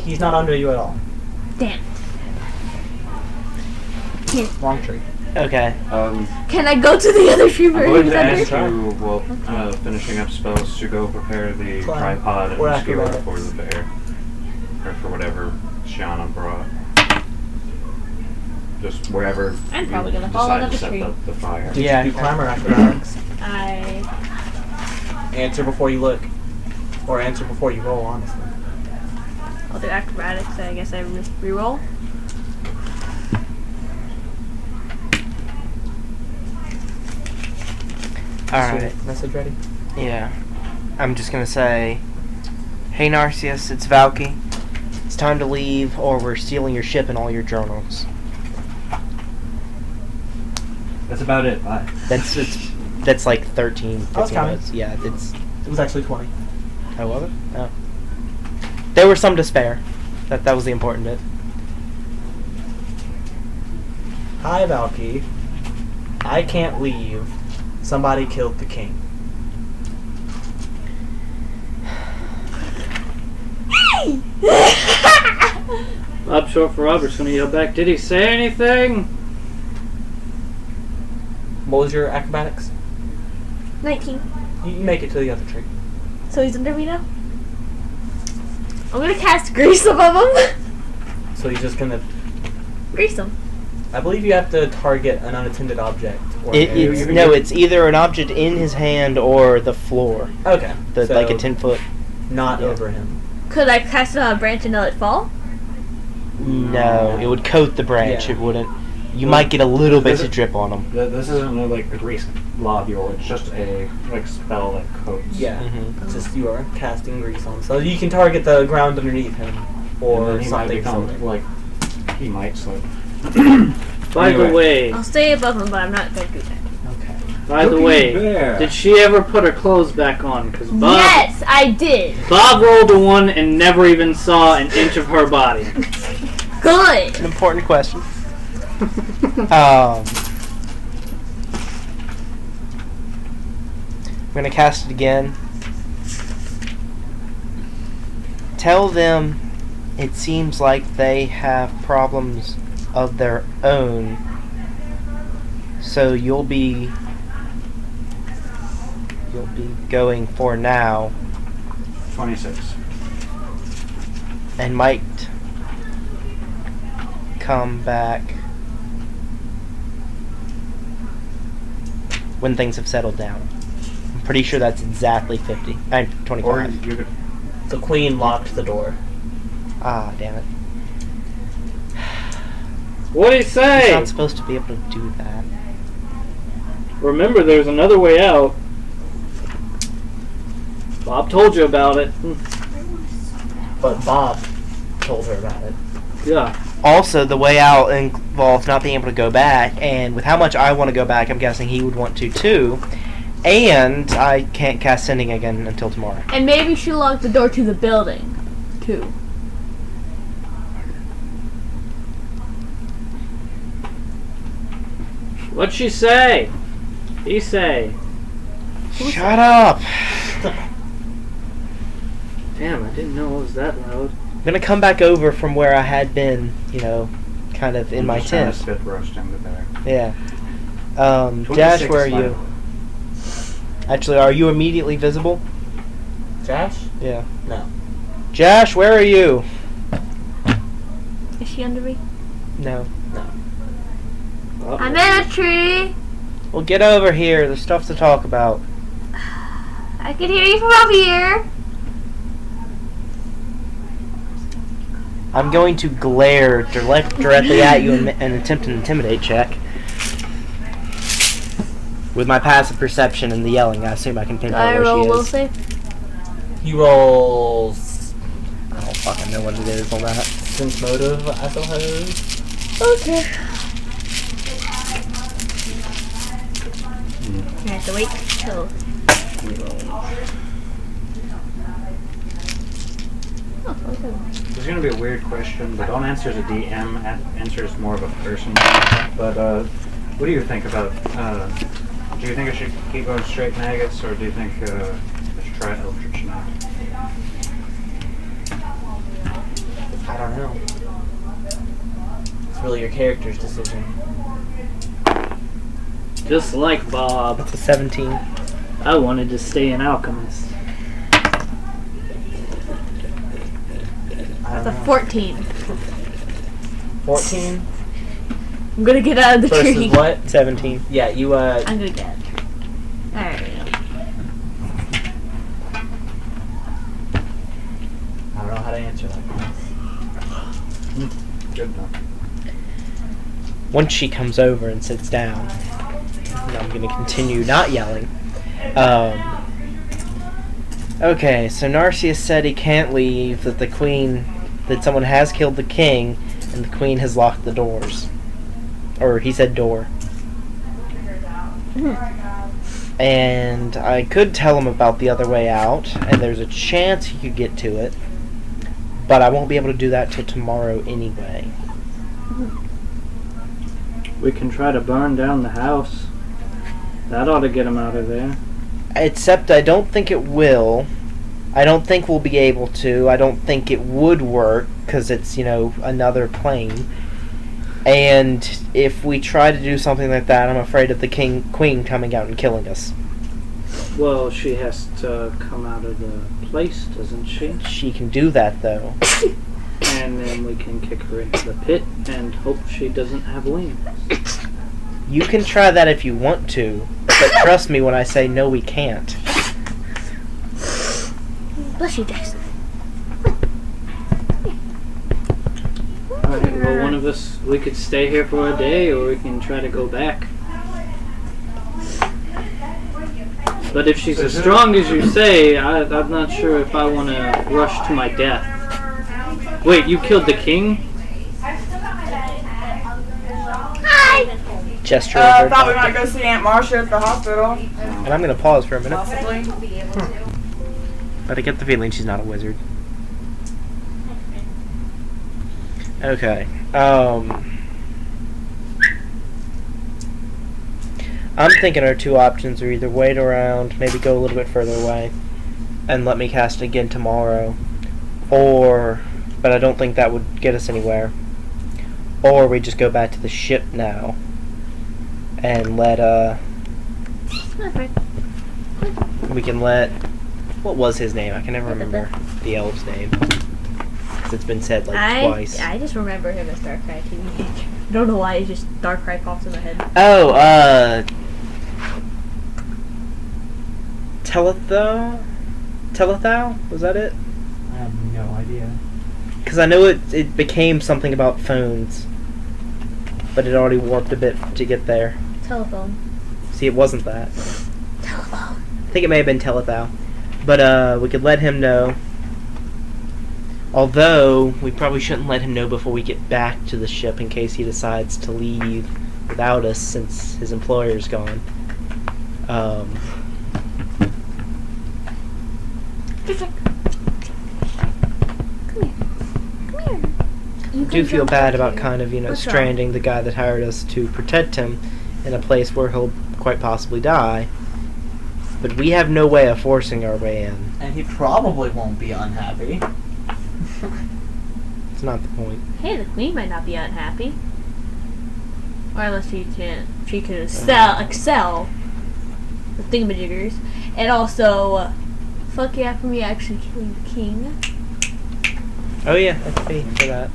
He's not under you at all. Damn. Wrong tree. Okay. Can I go to the other tree I'm where going he's to under? ask you, while finishing up spells, to go prepare the Climb. tripod and Or skewer acrobatics. for the bear. Or for whatever Shiana brought. Just wherever I'm you probably gonna fall decide out to of the set tree. the fire. Did Yeah. you do climb or acrobatics? I Answer before you look. Or answer before you roll, honestly. I'll do acrobatics. I guess I reroll. Alright. Message ready? Yeah. I'm just gonna say, hey Narcissus, it's Valky. It's time to leave, or we're stealing your ship and all your journals. That's about it. Bye. That's like 13, 15 I was counting. minutes. Yeah, it's... It was actually 20. Oh, was it? Oh. There was some to spare. That was the important bit. Hi, Valky. I can't leave. Somebody killed the king. Bob Short for Robert's gonna yell back, did he say anything? What was your acrobatics? 19. You make it to the other tree. So he's under me now? I'm gonna cast Grease above him. So he's just gonna... Grease him. I believe you have to target an unattended object. Or It's either an object in his hand or the floor. Okay. So Like a 10-foot. Not Yeah. over him. Could I cast it on a branch and let it fall? No, it would coat the branch. Yeah. It wouldn't. You might get a little bit of drip on them. This isn't like a grease globule. It's just a spell that coats. Yeah. Mm-hmm. It's just you are casting grease on him. So you can target the ground underneath him. Or And then he might something become floating. like he might slip. By the way, I'll stay above him, but I'm not gonna do that. Okay. by the Looky way, there. did she ever put her clothes back on? Because Bob, Yes, I did. Bob rolled a 1 and never even saw an inch of her body. Good. An important question. I'm gonna cast it again. Tell them it seems like they have problems of their own, so you'll be going for now 26. and might come back when things have settled down. I'm pretty sure that's exactly 50. I'm Or 25. you could. The queen locked the door. Ah, damn it. What'd he He's say? not supposed to be able to do that. Remember, there's another way out. Bob told you about it. But Bob told her about it. Yeah. Also, the way out involves not being able to go back, and with how much I want to go back, I'm guessing he would want to too. And I can't cast Sending again until tomorrow. And maybe she locked the door to the building, too. What'd she say? He say. Shut up! Damn, I didn't know it was that loud. I'm gonna come back over from where I had been, kind of in my just kinda tent. spit roasting the bear. Yeah. 26 Dash, where are final. you? Actually, are you immediately visible? Josh? Yeah. No. Josh, where are you? Is she under me? No. Uh-oh. I'm in a tree. Well, get over here. There's stuff to talk about. I can hear you from up here. I'm going to glare directly at you and attempt an intimidate check. With my passive perception and the yelling, I assume I can Do pinpoint I where roll she will is. save? He rolls I don't fucking know what it is on that. sense motive, I suppose. Okay. I have to wait till we roll. Oh, okay. It's gonna be a weird question, but don't answer as a DM. Answer as more of a person. But what do you think about? Do you think I should keep going straight maggots, or do you think I should try Eldritch Knight? really your character's decision. Just like Bob, That's a 17. I wanted to stay an alchemist. I don't That's a know. 14. 14 I'm gonna get out of the versus tree. what? 17. Yeah, you I'm gonna get out of the tree. Alright. I don't know how to answer that. Good enough. Once she comes over and sits down, and I'm going to continue not yelling. Okay, so Narcissus said he can't leave, that the queen, that someone has killed the king, and the queen has locked the doors. Or he said door. And I could tell him about the other way out, and there's a chance he could get to it, but I won't be able to do that till tomorrow anyway. We can try to burn down the house. That ought to get him out of there. Except I don't think it will. I don't think we'll be able to. I don't think it would work, because it's, another plane. And if we try to do something like that, I'm afraid of the queen coming out and killing us. Well, she has to come out of the place, doesn't she? She can do that, though. And then we can kick her into the pit and hope she doesn't have wings. You can try that if you want to, but trust me when I say no, we can't. Bless you, Jackson. Alright, well, one of us, we could stay here for a day, or we can try to go back. But if she's as strong as you say, I'm not sure if I want to rush to my death. Wait, you killed the king? Hi! Gesture I over. thought we might go see Aunt Marcia at the hospital. And I'm going to pause for a minute. Possibly. But I get the feeling she's not a wizard. Okay. I'm thinking our two options are either wait around, maybe go a little bit further away, and let me cast again tomorrow, or, but I don't think that would get us anywhere, or we just go back to the ship now, and let, we can let, what was his name? I can never remember the elf's name. Because it's been said like twice. I just remember him as Darkrai TVH. I don't know why, it's just Darkrai pops in my head. Oh, Telethal? Was that it? I have no idea. Because I know it became something about phones. But it already warped a bit to get there. Telephone. See, it wasn't that. Telephone. I think it may have been Telethal. But we could let him know. Although, we probably shouldn't let him know before we get back to the ship in case he decides to leave without us since his employer's gone. I do feel bad about kind of, What's wrong? stranding the guy that hired us to protect him in a place where he'll quite possibly die. But we have no way of forcing our way in. And he probably won't be unhappy. It's not the point. Hey, the queen might not be unhappy. Or unless she can excel with thingamajiggers. And also, fuck yeah for me actually killing the king. Oh yeah, that's me for that.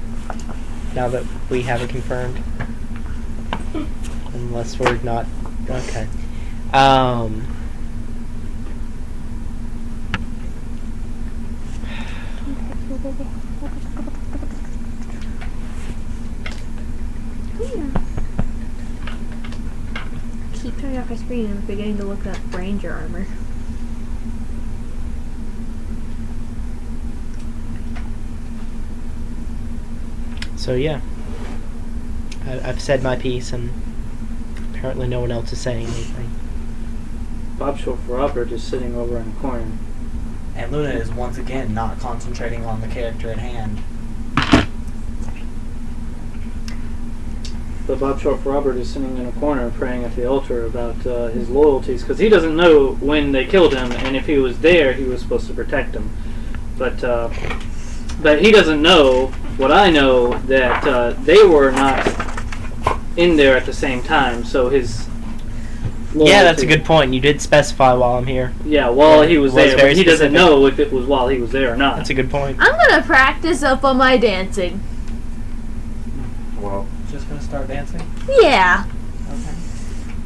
Now that we have it confirmed. Unless we're not... Okay. Keep turning off my screen and I'm beginning to look up ranger armor. So yeah. I've said my piece and apparently no one else is saying anything. Bob Short for Robert is sitting over in a corner. And Luna is once again not concentrating on the character at hand. But Bob Short for Robert is sitting in a corner praying at the altar about his loyalties, because he doesn't know when they killed him, and if he was there, he was supposed to protect him. But he doesn't know what I know, that they were not in there at the same time, so his Yeah, that's a loyalty- good point. You did specify while I'm here. Yeah, while he was Was there, very but he doesn't specific. know if it was while he was there or not. That's a good point. I'm gonna practice up on my dancing. Well, Just gonna start dancing. Yeah. Okay.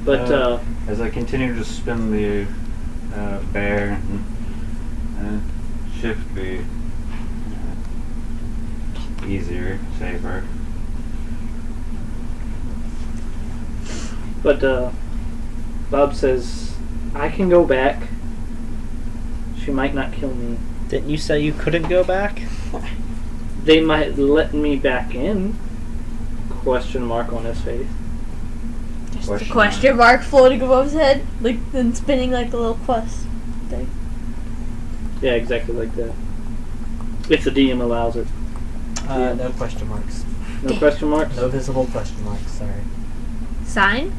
But as I continue to spin the bear and shift the easier, safer. Bob says, I can go back. She might not kill me. Didn't you say you couldn't go back? They might let me back in. Question mark on his face. Just a question mark floating above his head, like and spinning like a little quest thing. Yeah, exactly like that. If the DM allows it. No question marks. No question marks? No visible question marks. Sorry. Sign?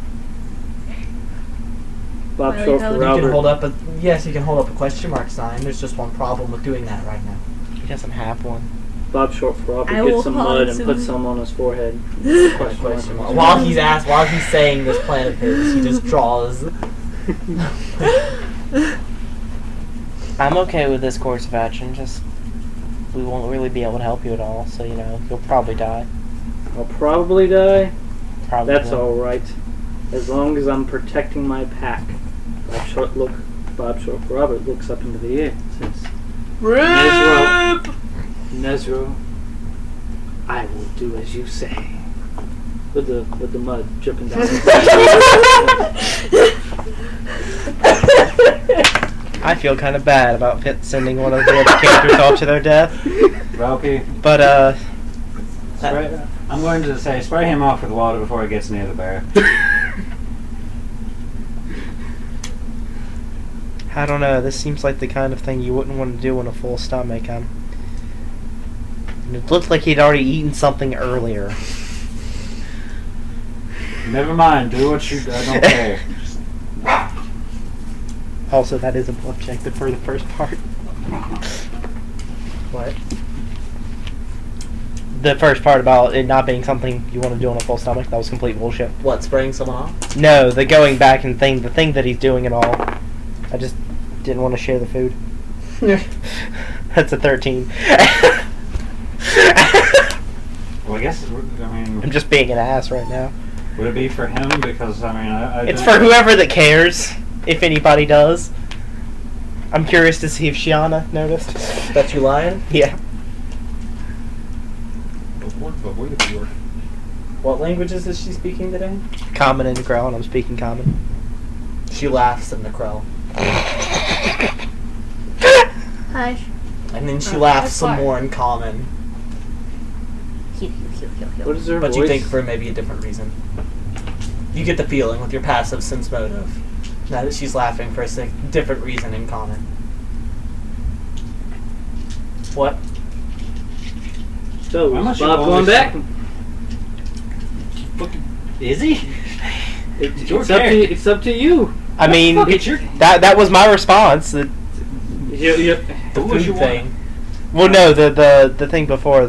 Bob Really, short how for would You can Robert. hold up a you can hold up a question mark sign. There's just one problem with doing that right now. He doesn't have one. Bob short for Robert I will gets some mud and constantly- puts some on his forehead. Question mark. While he's saying this plan of his, he just draws. I'm okay with this course of action. Just we won't really be able to help you at all. So you'll probably die. I'll probably die. Probably. That's alright. As long as I'm protecting my pack. Bob short for Robert looks up into the air and says, Nezro, I will do as you say. With the mud dripping down. I feel kind of bad about sending one of the other characters off to their death. Ralphie, But I'm going to say spray him off with water before he gets near the bear. I don't know. This seems like the kind of thing you wouldn't want to do on a full stomach. And it looked like he'd already eaten something earlier. Never mind, do what you. I don't care. Also, that is a bluff check for the first part. What? The first part about it not being something you want to do on a full stomach, that was complete bullshit. What? Spraying someone off? No, the going back and the thing that he's doing and all. I just didn't want to share the food. That's a 13. Well, I guess. I'm just being an ass right now. Would it be for him? Because I It's for whoever that cares, if anybody does. I'm curious to see if Shiana noticed. That you lying? Yeah. What languages is she speaking today? Common and Crow, and I'm speaking Common. She laughs in the crow. Hush. And then she Oh, laughs that's some fine. more in common. What is her But voice? you think for maybe a different reason. You get the feeling with your passive sense motive that she's laughing for a different reason in common. What? So, Why is must you Bob going always back? Is he? your It's up to you. I mean, Fuck it, you're- that was my response. You The What food you thing. Well, no, the thing before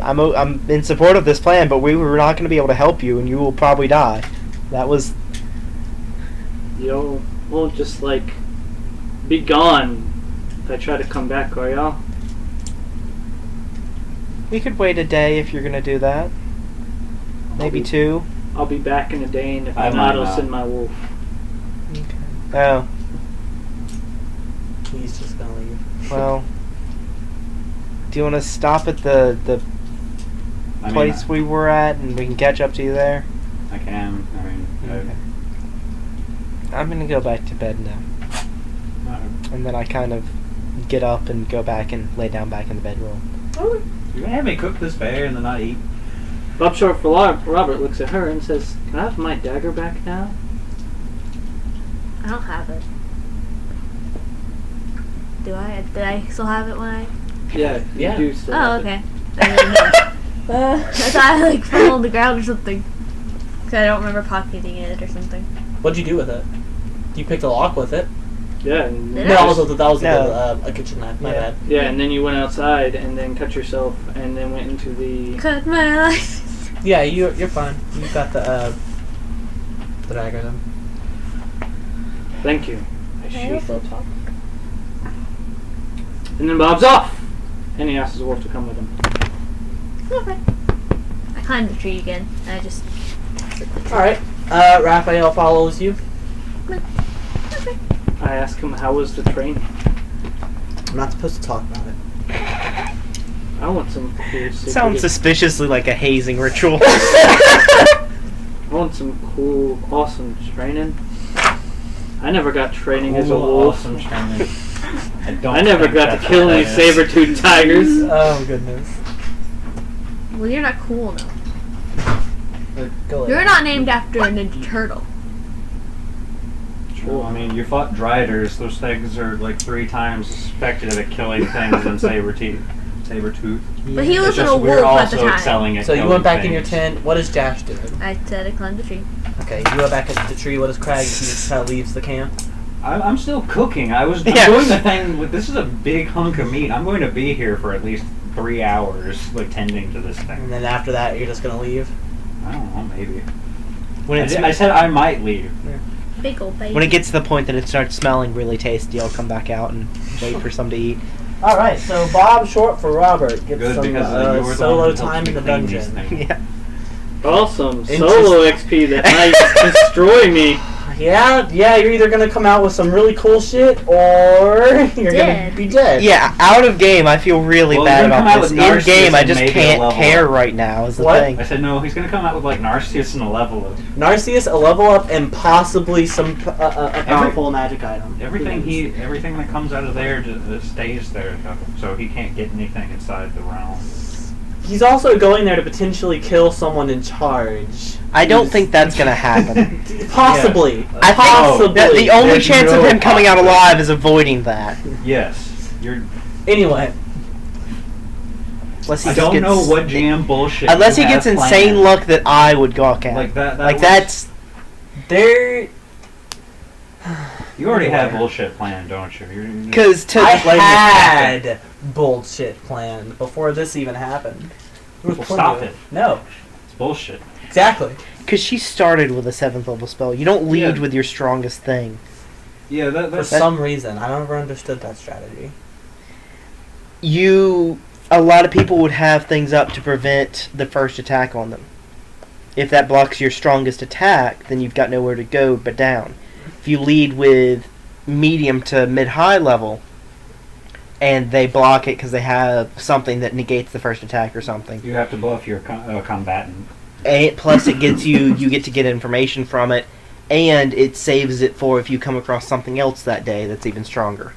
I'm in support of this plan, but we were not going to be able to help you, and you will probably die. That was. you won't just be gone if I try to come back, are y'all? We could wait a day if you're going to do that. Maybe two. I'll be back in a day, and if I I'm not, might I'll not. send my wolf. Oh, He's just gonna leave. well. Do you want to stop at the I mean, place we were at, and we can catch up to you there? I can. I mean, Okay. I'm going to go back to bed now. And then I kind of get up and go back and lay down back in the bedroom. You're gonna have me cook this bear and then not eat? Bob Short for Robert looks at her and says, "Can I have my dagger back now?" I don't have it. Do I? Did I still have it when I? Yeah, Yeah. you do still Oh, have it. okay. I didn't know. I thought I fell on the ground or something. Cause I don't remember pocketing it or something. What'd you do with it? You picked a lock with it. Yeah, and Did No, I? that was No. a kitchen knife. My Yeah. bad. yeah, and then you went outside and then cut yourself and then went into the Cut my life. Yeah, you're fine. You got the dagger. Thank you. I Okay, sheath we'll it. talk. And then Bob's off! And he asks the wolf to come with him. Okay. I climb the tree again. And I just. Alright. Raphael follows you. Okay. I ask him, how was the training? I'm not supposed to talk about it. I want some cool secret. Sounds suspiciously like a hazing ritual. I want some cool, awesome training. I never got training as a wolf. Awesome training. I never got to kill any saber-toothed tigers. Oh, goodness. Well, you're not cool enough. Go You're not named after a Ninja Turtle. Well, I mean, you fought Driders. Those things are like 3 times effective at killing things than Sabertooth. But he It's wasn't just a we're wolf at the also time. excelling at So you killing went back in your things. tent. What is Jash doing? I said I climbed the tree. Okay, you go back at the tree. What does Craig? He just kind of leaves the camp. I'm still cooking. I'm Yeah. doing the thing with, this is a big hunk of meat. I'm going to be here for at least 3 hours, like, tending to this And thing. then after that, you're just gonna leave. I don't know, maybe. When I said I might leave. Big old baby. when it gets to the point that it starts smelling really tasty, I'll come back out and wait for some to eat. All right, so Bob, short for Robert, gets Good, some because you were the solo one who time helped in the me clean these dungeon. things. Yeah. Awesome. Solo XP that might destroy me. Yeah, you're either gonna come out with some really cool shit, or you're Dead. gonna be dead. Yeah, out of game, I feel really Well, bad you're gonna come about out this. with In game, Narcissus I just and maybe a can't level care up. right now. Is the What? thing. I said no, he's going to come out with like Narcissus and a level of Narcissus, a level up, and possibly some a powerful magic item. everything that comes out of there just stays there, so he can't get anything inside the realm. He's also going there to potentially kill someone in charge. I don't think that's gonna happen. Possibly. Yeah. I Possibly. think that the only There's chance of no him coming out possibility. alive is avoiding that. Yes, you're. Anyway, Unless he I just don't gets, know what jam bullshit. Unless you he gets have insane planned. luck that I would gawk at. Like that. Like was- that's there. You already have bullshit planned, don't you? because to I blame had bullshit planned before this even happened. There was Well, plenty stop of it. No, It's bullshit. exactly. because she started with a 7th level spell. You don't lead Yeah. with your strongest thing. Yeah, For that's some reason, I never understood that strategy. A lot of people would have things up to prevent the first attack on them. If that blocks your strongest attack, then you've got nowhere to go but down. If you lead with medium to mid-high level, and they block it because they have something that negates the first attack or something, you have to buff your combatant. plus it gets you get to get information from it, and it saves it for if you come across something else that day that's even stronger.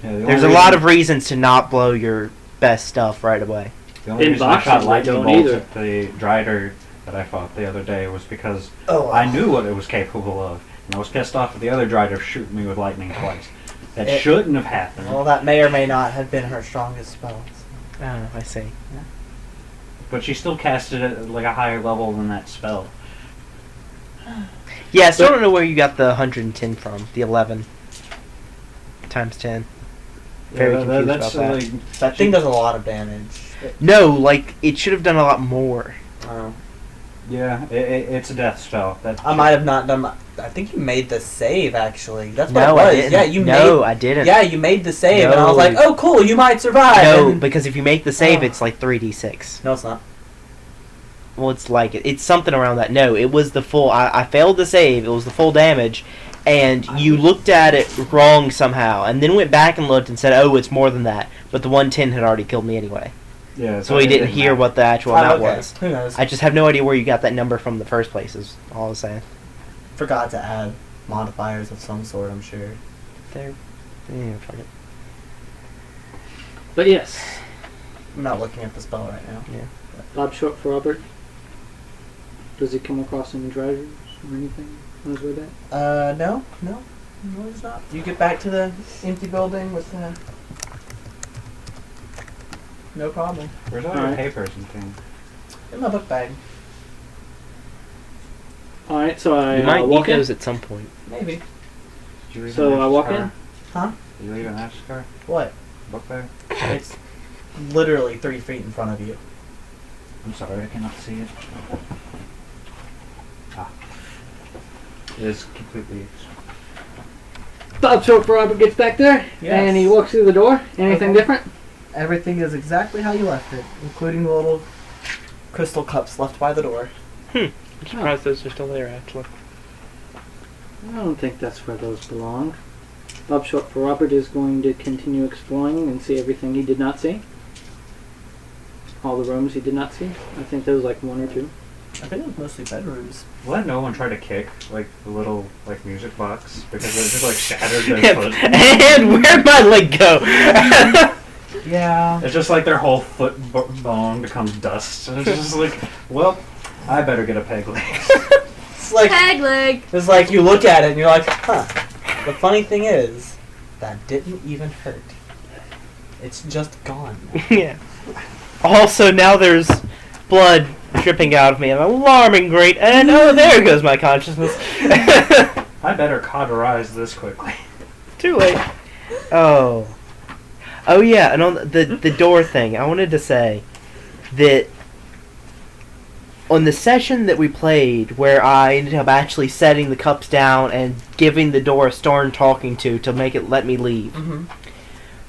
Yeah, the There's only a lot reason- of reasons to not blow your best stuff right away. The only In reason I boxing, shot they lightning don't bolts either. at the Drider that I fought the other day was because Oh, I knew what it was capable of, and I was pissed off at the other Drider shooting me with lightning twice. That It- shouldn't have happened. Well, that may or may not have been her strongest spell. Oh, I see. But she still casted it at like a higher level than that spell. Yeah, I still don't know where you got the 110 from. The 11 times 10. Very confused that's about that. like That thing does a lot of damage. No, like it should have done a lot more. yeah, it's a death spell. That I might have not done. I think you made the save actually. That's what No, it I was. didn't. Yeah, you No, made. I didn't. Yeah, you made the save, and I was No. like, "Oh, cool, you might survive." No, and- because if you make the save, Oh. it's like 3d6. no, it's not. Well, it's like it's something around that. No, it was the full. I failed the save. It was the full damage, and you looked at it wrong somehow, and then went back and looked and said, "Oh, it's more than that." But the 110 had already killed me anyway, yeah, so he it didn't hear matter. what the actual Oh, amount okay. was. Who knows? I just have no idea where you got that number from in the first place. Is all I was saying. Forgot to add modifiers of some sort. I'm sure. There. Yeah, fuck it. But yes, I'm not looking at the spell right now. Bob short for Robert. Does he come across any drivers or anything on his way back? No, it's not. You get back to the empty building with no problem. Where's all Alright. your papers and things? In my book bag, Alright, so I You might need walk in. those at some point. maybe. Did you leave So an I walk Ash's in? car? Huh? Did you leave an Ash's car? What? Book bag? It's literally 3 feet in front of you. I'm sorry, I cannot see it. Ah. It is completely... Bob Short for Robert gets back there, and he walks through the door. Anything different? Everything is exactly how you left it, including the little crystal cups left by the door. I'm surprised those are still there, actually. I don't think that's where those belong. Bob Short for Robert is going to continue exploring and see everything he did not see. All the rooms he did not see. I think there was like one or two. I think it was mostly bedrooms. Let no one try to kick, like, the little, like, music box, because it just, like, shattered their foot. And where'd my leg go? Yeah. It's just like their whole foot bone becomes dust. And it's just like, well, I better get a peg leg. It's like, Tag leg. it's like you look at it and you're like, huh. The funny thing is, that didn't even hurt. It's just gone. Yeah. Also, now there's blood dripping out of me. An alarming rate, and oh, there goes my consciousness. I better cauterize this quickly. Too late. Oh yeah, and on the door thing, I wanted to say that on the session that we played, where I ended up actually setting the cups down and giving the door a stern talking to make it let me leave. Mm-hmm.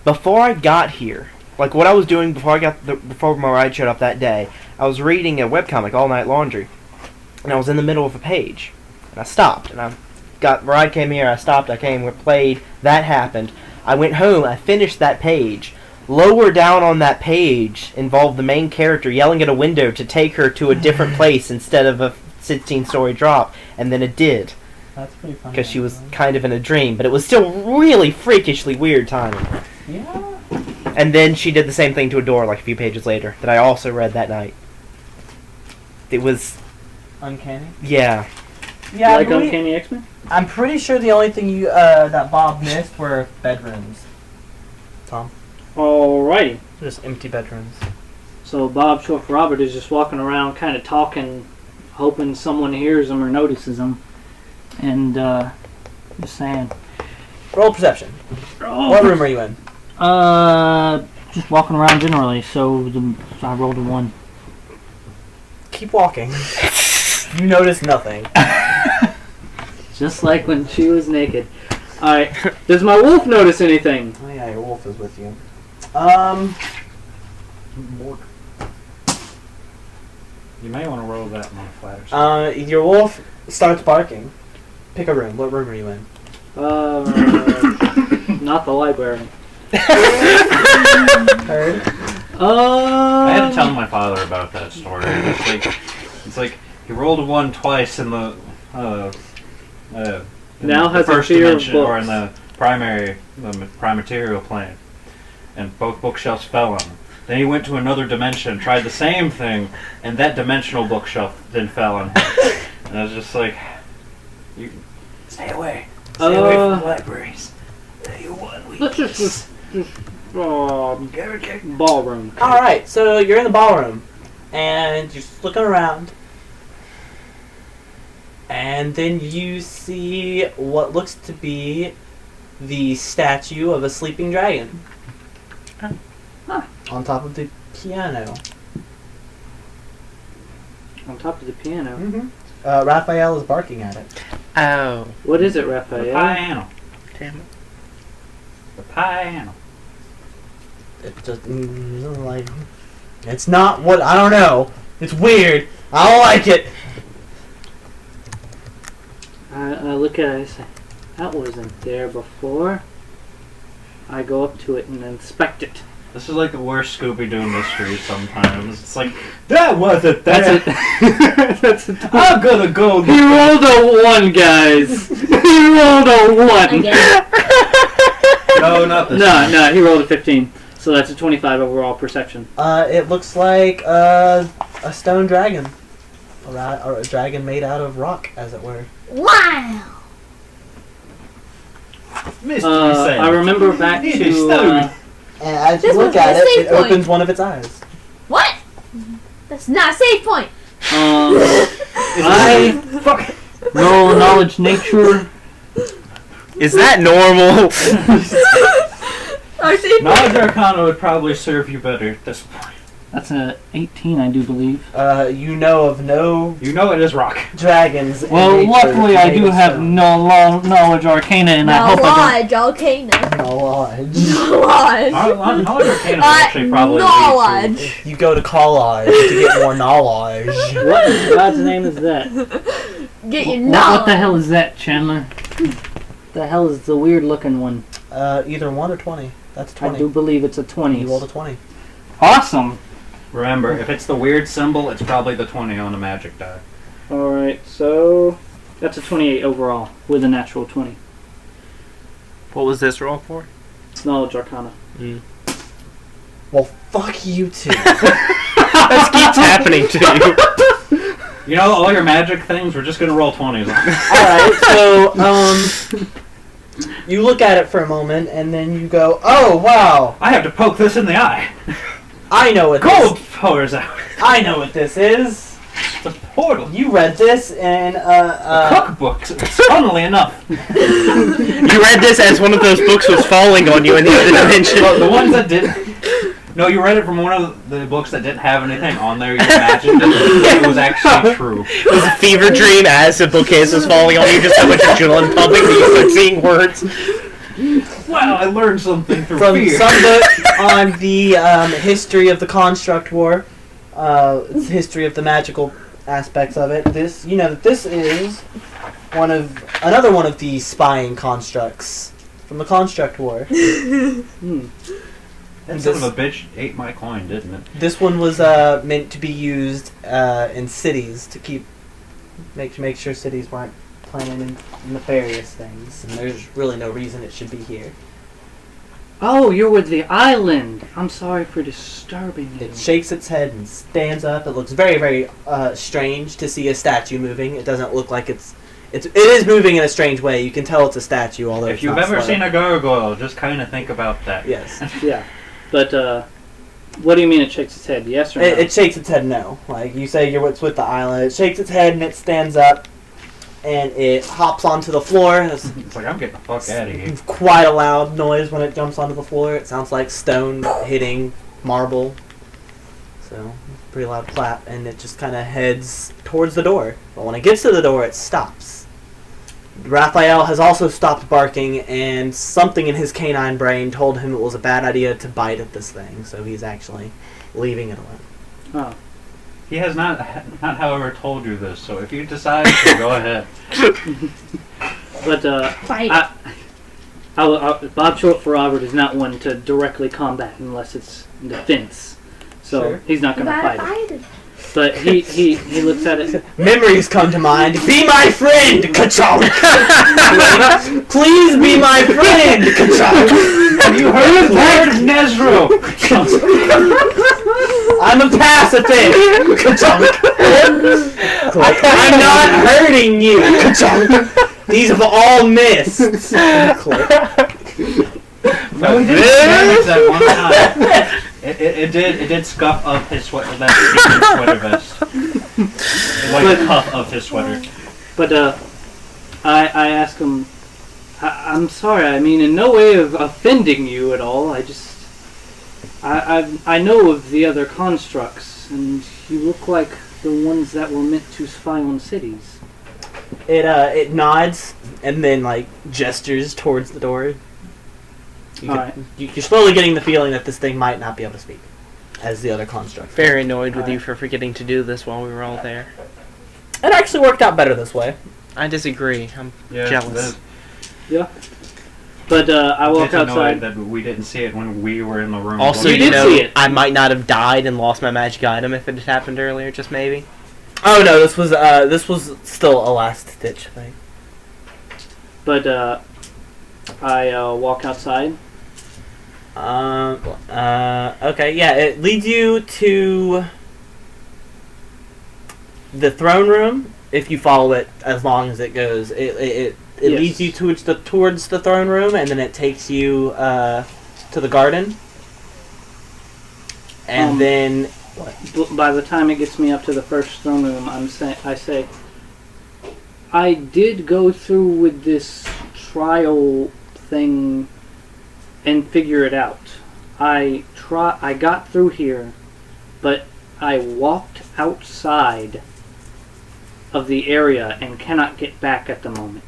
Before I got here, like what I was doing before my ride showed up that day, I was reading a webcomic, All Night Laundry, and I was in the middle of a page, and I stopped, and ride came here, I stopped, I came, we played, that happened. I went home, I finished that page. Lower down on that page involved the main character yelling at a window to take her to a different place instead of a 16-story drop, and then it did. That's pretty funny. Because she was kind of in a dream, but it was still really freakishly weird timing. Yeah. And then she did the same thing to a door like a few pages later that I also read that night. It was... Uncanny? Yeah. Yeah, Like Uncanny X-Men? I'm pretty sure the only thing you that Bob missed were bedrooms. Tom? Alrighty. Just empty bedrooms. So Bob Short for Robert is just walking around kind of talking, hoping someone hears him or notices him. And just saying. Roll perception. What room are you in? Just walking around generally, so I rolled a 1. Keep walking. You notice nothing. Just like when she was naked. Alright, does my wolf notice anything? Oh yeah, your wolf is with you. You may want to roll that on a flat or something. Your wolf starts barking. Pick a room. What room are you in? Not the library. Heard? I had to tell my father about that story. It's like he rolled a 1 twice in the Now has a first fear of dimension or in books. the prime material plane, and both bookshelves fell on him. Then he went to another dimension, tried the same thing, and that dimensional bookshelf then fell on him. And I was just like, "You stay away from the libraries. Tell you what, Let's just ballroom. Alright, so you're in the ballroom. And you're just looking around. And then you see what looks to be the statue of a sleeping dragon. Huh. On top of the piano. On top of the piano. Mm-hmm. Raphael is barking at it. Oh. What is it, the Raphael? piano, Damn it. the piano." It's just like it's not what I don't know. It's weird. I don't like it. I look at it and I say, that wasn't there before. I go up to it and inspect it. This is like the worst Scooby-Doo mystery sometimes. It's like, that wasn't there. That's it. I'm gonna go. He rolled a 1, guys. He rolled a 1. Again. No, not this. No, he rolled a 15. So that's a 25 overall perception. It looks like a stone dragon. Or a dragon made out of rock, as it were. Wow. Mystery Sand. I remember back It to is stone. And as This you look must be at a it, save it point. opens one of its eyes. What? That's not a save point. I roll knowledge nature. Is that normal? Our save Knowledge point. Arcana would probably serve you better at this point. That's a 18, I do believe. You know of no You know it is rock. dragons. in Well, nature luckily I made do of have stone. knowledge arcana, and I hope I Knowledge, Arcana. Knowledge. Knowledge. Knowledge Arcana actually probably leads Knowledge. You go to college to get more knowledge. don't... What in God's name is that? Get your What knowledge. the hell is that, Chandler? The hell is the weird-looking one? Either 1 or 20. That's 20. I do believe it's a 20. You rolled a 20. Awesome! Remember, if it's the weird symbol, it's probably the 20 on the magic die. Alright, so... That's a 28 overall, with a natural 20. What was this roll for? Knowledge arcana. Well, fuck you two. This keeps happening to you. You know, all your magic things, we're just gonna roll 20s on. Alright, so, you look at it for a moment, and then you go, oh, wow, I have to poke this in the eye. I know what Gold this pours out. I know what this is. It's a portal. You read this in, Cookbooks, funnily enough. You read this as one of those books was falling on you in the other dimension. Well, the ones that didn't. No, you read it from one of the books that didn't have anything on there. You imagined it. It was actually true. It was a fever dream as the bookcase was falling on you, just so much adrenaline pumping that you start seeing words. Wow, I learned something through from fear. some book on the history of the Construct War, history of the magical aspects of it. This, you know, that this is another one of the spying constructs from the Construct War. That son of a bitch ate my coin, didn't it? This one was meant to be used in cities to make sure cities weren't planning nefarious things, and there's really no reason it should be here. Oh, you're with the island! I'm sorry for disturbing you. It shakes its head and stands up. It looks very, very strange to see a statue moving. It doesn't look like it is moving in a strange way. You can tell it's a statue, although If it's you've not ever slow. seen a gargoyle, just kind of think about that. Yes. Yeah. But, what do you mean it shakes its head? Yes or no? It shakes its head no. Like, you say it's with the island. It shakes its head and it stands up and it hops onto the floor. It's It's like, I'm getting the fuck out of here. quite a loud noise when it jumps onto the floor. It sounds like stone hitting marble. So, pretty loud clap, and it just kind of heads towards the door. But when it gets to the door, it stops. Raphael has also stopped barking, and something in his canine brain told him it was a bad idea to bite at this thing, so he's actually leaving it alone. Oh. He has not, however, told you this, so if you decide to, go ahead. But, Fight. Bob Short for Robert is not one to directly combat unless it's defense. So, Sure. he's not You going to gotta fight it. fight it. But he looks at it. Memories come to mind. Be my friend, Kachunk! Please be my friend, Kachunk! Have you heard of Lord Nezro? I'm a pacifist, Kachunk! I'm not hurting you, Kachunk! These have all missed. No, he didn't damage that one time. It did scuff up his sweater, that vest. Like the cuff of his sweater. But, I ask him, I'm sorry, I mean in no way of offending you at all, I know of the other constructs, and you look like the ones that were meant to spy on cities. It nods and then like gestures towards the door. Alright. You're slowly getting the feeling that this thing might not be able to speak, as the other construct. Very annoyed with you Alright. for forgetting to do this while we were all there. It actually worked out better this way. I disagree. I'm Yeah, jealous. Yeah. But, I walk It's annoyed outside. that we didn't see it when we were in the room. Also, You you did know, see it. I might not have died and lost my magic item if it had happened earlier, just maybe. Oh no, this was still a last ditch thing. But, I walk outside. Okay, yeah, it leads you to the throne room if you follow it as long as it goes. It Yes. leads you towards the throne room, and then it takes you to the garden. And then By the time it gets me up to the first throne room, I say, I did go through with this trial thing and figure it out. I got through here, but I walked outside of the area and cannot get back at the moment.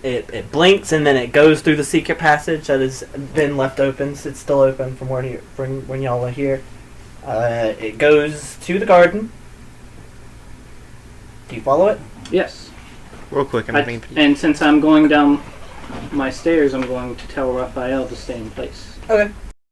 It blinks and then it goes through the secret passage that has been left open. It's still open from when y'all are here. It goes to the garden. Do you follow it? Yes. Real quick, And since I'm going down my stairs, I'm going to tell Raphael to stay in place. Okay.